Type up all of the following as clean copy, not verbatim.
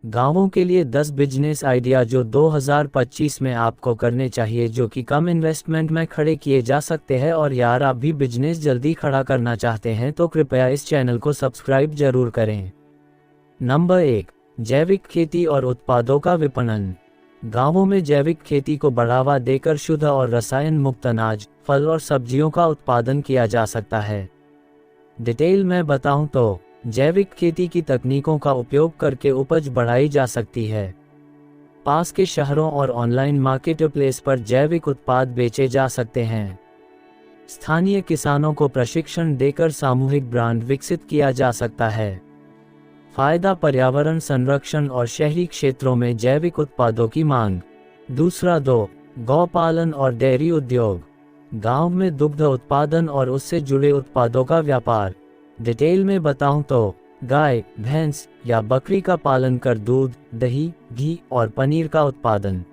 गांवों के लिए 10 बिजनेस आइडिया जो 2025 में आपको करने चाहिए, जो कि कम इन्वेस्टमेंट में खड़े किए जा सकते हैं। और यार, आप भी बिजनेस जल्दी खड़ा करना चाहते हैं तो कृपया इस चैनल को सब्सक्राइब जरूर करें। नंबर 1, जैविक खेती और उत्पादों का विपणन। गांवों में जैविक खेती को बढ़ावा देकर शुद्ध और रसायन मुक्त अनाज, फल और सब्जियों का उत्पादन किया जा सकता है। डिटेल में बताऊं तो जैविक खेती की तकनीकों का उपयोग करके उपज बढ़ाई जा सकती है। पास के शहरों और ऑनलाइन मार्केटप्लेस पर जैविक उत्पाद बेचे जा सकते हैं। स्थानीय किसानों को प्रशिक्षण देकर सामूहिक ब्रांड विकसित किया जा सकता है। फायदा, पर्यावरण संरक्षण और शहरी क्षेत्रों में जैविक उत्पादों की मांग। दूसरा 2, गौपालन और डेयरी उद्योग। गांव में दुग्ध उत्पादन और उससे जुड़े उत्पादों का व्यापार। डिटेल में बताऊं तो गाय, भैंस या बकरी का पालन कर दूध, दही, घी और पनीर का उत्पादन।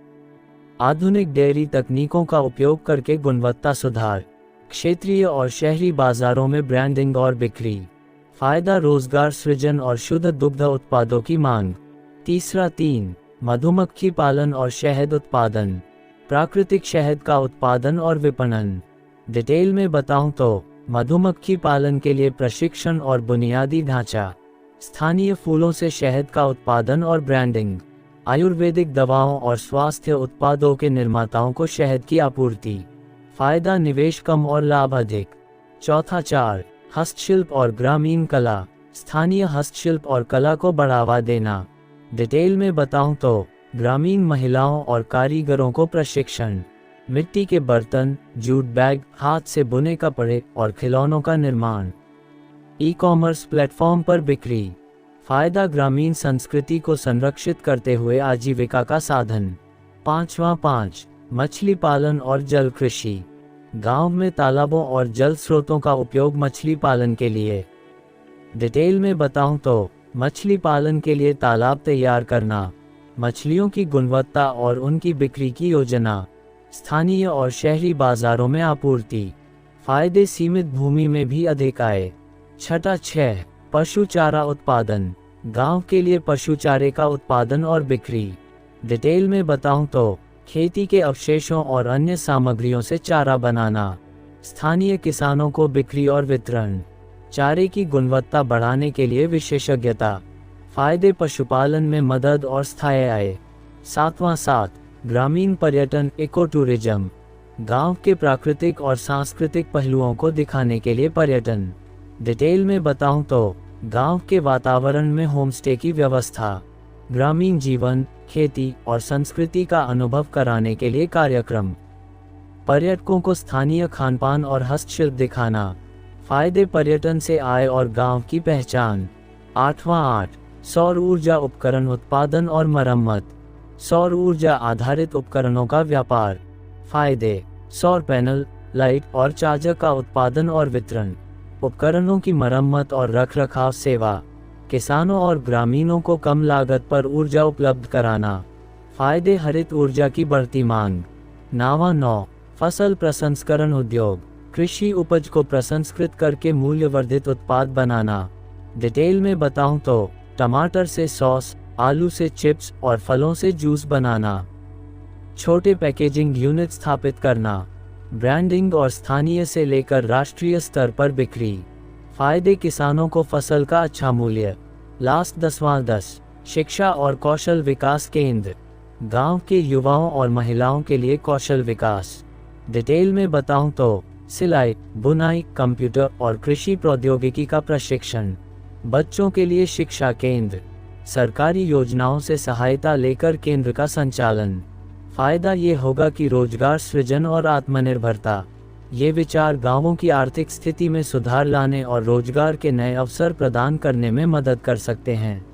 आधुनिक डेयरी तकनीकों का उपयोग करके गुणवत्ता सुधार। क्षेत्रीय और शहरी बाजारों में ब्रांडिंग और बिक्री। फायदा, रोजगार सृजन और शुद्ध दुग्ध उत्पादों की मांग। तीसरा 3, मधुमक्खी पालन और शहद उत्पादन। प्राकृतिक शहद का उत्पादन और विपणन। डिटेल में बताऊं तो मधुमक्खी पालन के लिए प्रशिक्षण और बुनियादी ढांचा। स्थानीय फूलों से शहद का उत्पादन और ब्रांडिंग। आयुर्वेदिक दवाओं और स्वास्थ्य उत्पादों के निर्माताओं को शहद की आपूर्ति। फायदा, निवेश कम और लाभ अधिक। चौथा 4, हस्तशिल्प और ग्रामीण कला। स्थानीय हस्तशिल्प और कला को बढ़ावा देना। डिटेल में बताऊं तो ग्रामीण महिलाओं और कारीगरों को प्रशिक्षण। मिट्टी के बर्तन, जूट बैग, हाथ से बुने कपड़े और खिलौनों का निर्माण। ई-कॉमर्स प्लेटफॉर्म पर बिक्री। फायदा, ग्रामीण संस्कृति को संरक्षित करते हुए आजीविका का साधन। पांचवा 5, मछली पालन और जल कृषि। गांव में तालाबों और जल स्रोतों का उपयोग मछली पालन के लिए। डिटेल में बताऊं तो मछली पालन के लिए तालाब तैयार करना, मछलियों की गुणवत्ता और उनकी बिक्री की योजना। स्थानीय और शहरी बाजारों में आपूर्ति। फायदे, सीमित भूमि में भी अधिक आय। छठा 6, पशु चारा उत्पादन। गांव के लिए पशु चारे का उत्पादन और बिक्री। डिटेल में बताऊं तो खेती के अवशेषों और अन्य सामग्रियों से चारा बनाना। स्थानीय किसानों को बिक्री और वितरण। चारे की गुणवत्ता बढ़ाने के लिए विशेषज्ञता। फायदे, पशुपालन में मदद और स्थायी आय। सातवां 7, ग्रामीण पर्यटन, इको टूरिज्म। गांव के प्राकृतिक और सांस्कृतिक पहलुओं को दिखाने के लिए पर्यटन। डिटेल में बताऊं तो गांव के वातावरण में होमस्टे की व्यवस्था। ग्रामीण जीवन, खेती और संस्कृति का अनुभव कराने के लिए कार्यक्रम। पर्यटकों को स्थानीय खानपान और हस्तशिल्प दिखाना। फायदे, पर्यटन से आय और गांव की पहचान। आठवां 8, सौर ऊर्जा उपकरण उत्पादन और मरम्मत। सौर ऊर्जा आधारित उपकरणों का व्यापार। फायदे, सौर पैनल, लाइट और चार्जर का उत्पादन और वितरण। उपकरणों की मरम्मत और रखरखाव सेवा। किसानों और ग्रामीणों को कम लागत पर ऊर्जा उपलब्ध कराना। फायदे, हरित ऊर्जा की बढ़ती मांग। नावा 9, फसल प्रसंस्करण उद्योग। कृषि उपज को प्रसंस्कृत करके मूल्यवर्धित उत्पाद बनाना। डिटेल में बताऊं तो टमाटर से सॉस, आलू से चिप्स और फलों से जूस बनाना। छोटे पैकेजिंग यूनिट स्थापित करना। ब्रांडिंग और स्थानीय से लेकर राष्ट्रीय स्तर पर बिक्री। फायदे, किसानों को फसल का अच्छा मूल्य। लास्ट 10वां 10, शिक्षा और कौशल विकास केंद्र। गांव के युवाओं और महिलाओं के लिए कौशल विकास। डिटेल में बताऊं तो सिलाई, बुनाई, कंप्यूटर और कृषि प्रौद्योगिकी का प्रशिक्षण। बच्चों के लिए शिक्षा केंद्र। सरकारी योजनाओं से सहायता लेकर केंद्र का संचालन। फायदा ये होगा कि रोजगार सृजन और आत्मनिर्भरता। ये विचार गांवों की आर्थिक स्थिति में सुधार लाने और रोजगार के नए अवसर प्रदान करने में मदद कर सकते हैं।